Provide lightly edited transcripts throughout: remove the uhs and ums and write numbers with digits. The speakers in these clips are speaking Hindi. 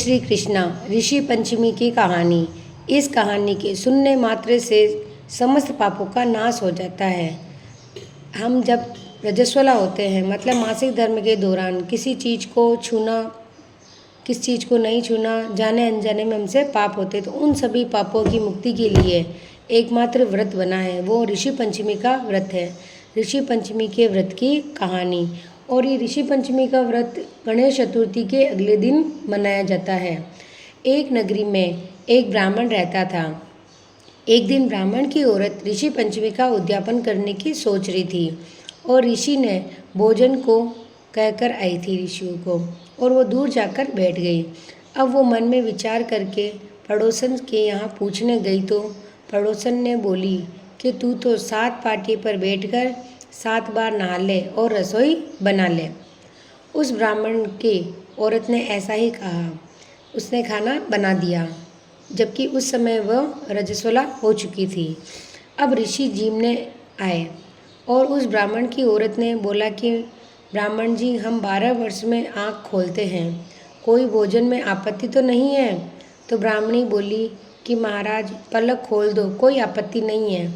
श्री कृष्णा। ऋषि पंचमी की कहानी। इस कहानी के सुनने मात्र से समस्त पापों का नाश हो जाता है। हम जब रजस्वला होते हैं, मतलब मासिक धर्म के दौरान किसी चीज़ को छूना, किस चीज़ को नहीं छूना, जाने अनजाने में हमसे पाप होते, तो उन सभी पापों की मुक्ति के लिए एकमात्र व्रत बना है, वो ऋषि पंचमी का व्रत है। ऋषि पंचमी के व्रत की कहानी। और ये ऋषि पंचमी का व्रत गणेश चतुर्थी के अगले दिन मनाया जाता है। एक नगरी में एक ब्राह्मण रहता था। एक दिन ब्राह्मण की औरत ऋषि पंचमी का उद्यापन करने की सोच रही थी, और ऋषि ने भोजन को कहकर आई थी ऋषियों को, और वो दूर जाकर बैठ गई। अब वो मन में विचार करके पड़ोसन के यहाँ पूछने गई, तो पड़ोसन ने बोली कि तू तो 7 पाटी पर बैठकर 7 बार नहा ले और रसोई बना ले। उस ब्राह्मण की औरत ने ऐसा ही कहा। उसने खाना बना दिया, जबकि उस समय वह रजस्वला हो चुकी थी। अब ऋषि जीमने आए, और उस ब्राह्मण की औरत ने बोला कि ब्राह्मण जी, हम 12 वर्ष में आँख खोलते हैं, कोई भोजन में आपत्ति तो नहीं है? तो ब्राह्मणी बोली कि महाराज, पलक खोल दो, कोई आपत्ति नहीं है।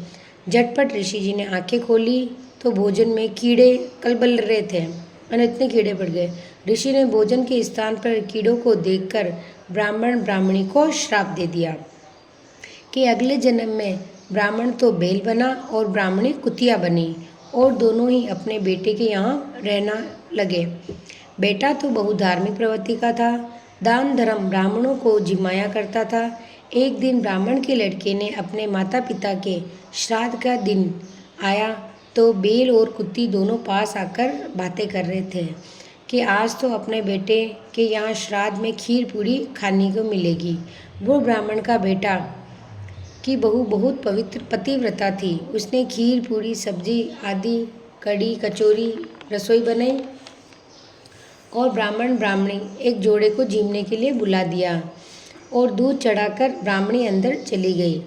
झटपट ऋषि जी ने आंखें खोली तो भोजन में कीड़े कलबल रहे थे, और इतने कीड़े पड़ गए। ऋषि ने भोजन के स्थान पर कीड़ों को देखकर ब्राह्मण ब्राह्मणी को श्राप दे दिया कि अगले जन्म में ब्राह्मण तो बैल बना और ब्राह्मणी कुतिया बनी, और दोनों ही अपने बेटे के यहाँ रहना लगे। बेटा तो बहुत धार्मिक प्रवृत्ति का था, दान धर्म ब्राह्मणों को जिमाया करता था। एक दिन ब्राह्मण के लड़के ने अपने माता पिता के श्राद्ध का दिन आया तो बैल और कुत्ती दोनों पास आकर बातें कर रहे थे कि आज तो अपने बेटे के यहाँ श्राद्ध में खीर पूरी खाने को मिलेगी। वो ब्राह्मण का बेटा की बहू बहुत पवित्र पतिव्रता थी। उसने खीर पूरी सब्जी आदि कड़ी कचौरी रसोई बनाई, और ब्राह्मण ब्राह्मणी एक जोड़े को जीमने के लिए बुला दिया, और दूध चढ़ाकर ब्राह्मणी अंदर चली गई।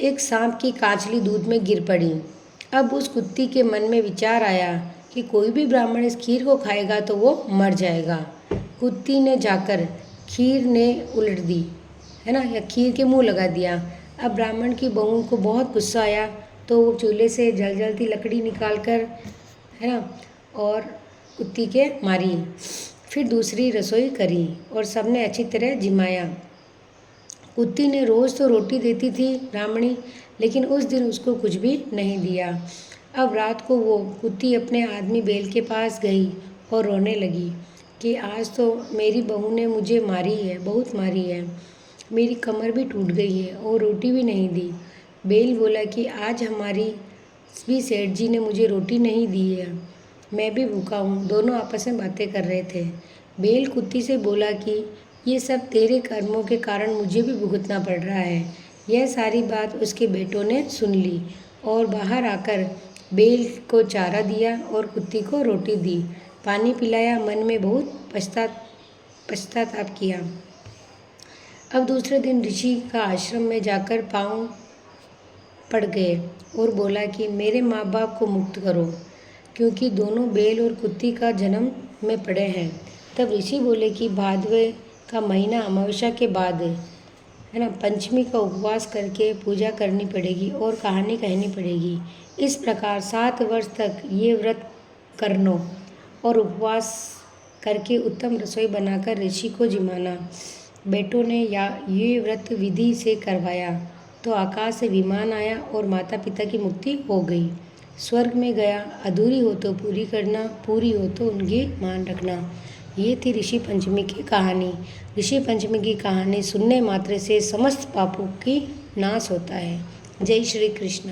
एक सांप की कांचली दूध में गिर पड़ी। अब उस कुत्ती के मन में विचार आया कि कोई भी ब्राह्मण इस खीर को खाएगा तो वो मर जाएगा। कुत्ती ने जाकर खीर ने उलट दी, है ना, या खीर के मुंह लगा दिया। अब ब्राह्मण की बहू को बहुत गुस्सा आया, तो वो चूल्हे से जलती लकड़ी निकाल कर, है ना, और कुत्ती के मारी। फिर दूसरी रसोई करी और सबने अच्छी तरह जिमाया। कुत्ती ने रोज़ तो रोटी देती थी ब्राह्मणी, लेकिन उस दिन उसको कुछ भी नहीं दिया। अब रात को वो कुत्ती अपने आदमी बैल के पास गई और रोने लगी कि आज तो मेरी बहू ने मुझे मारी है, बहुत मारी है, मेरी कमर भी टूट गई है और रोटी भी नहीं दी। बैल बोला कि आज हमारी भी सेठ जी ने मुझे रोटी नहीं दी है, मैं भी भूखा हूँ। दोनों आपस में बातें कर रहे थे। बैल कुत्ती से बोला कि ये सब तेरे कर्मों के कारण मुझे भी भुगतना पड़ रहा है। यह सारी बात उसके बेटों ने सुन ली, और बाहर आकर बैल को चारा दिया और कुत्ती को रोटी दी, पानी पिलाया, मन में बहुत पश्चाताप किया। अब दूसरे दिन ऋषि का आश्रम में जाकर पाँव पड़ गए और बोला कि मेरे माँ बाप को मुक्त करो, क्योंकि दोनों बैल और कुत्ती का जन्म में पड़े हैं। तब ऋषि बोले कि भादवे का महीना अमावस्या के बाद, है ना, पंचमी का उपवास करके पूजा करनी पड़ेगी और कहानी कहनी पड़ेगी। इस प्रकार 7 वर्ष तक ये व्रत करनो और उपवास करके उत्तम रसोई बनाकर ऋषि को जिमाना। बेटों ने ये व्रत विधि से करवाया तो आकाश से विमान आया और माता पिता की मुक्ति हो गई। स्वर्ग में गया, अधूरी हो तो पूरी करना, पूरी हो तो उनकी मान रखना। ये थी ऋषि पंचमी की कहानी। ऋषि पंचमी की कहानी सुनने मात्र से समस्त पापों की नाश होता है। जय श्री कृष्ण।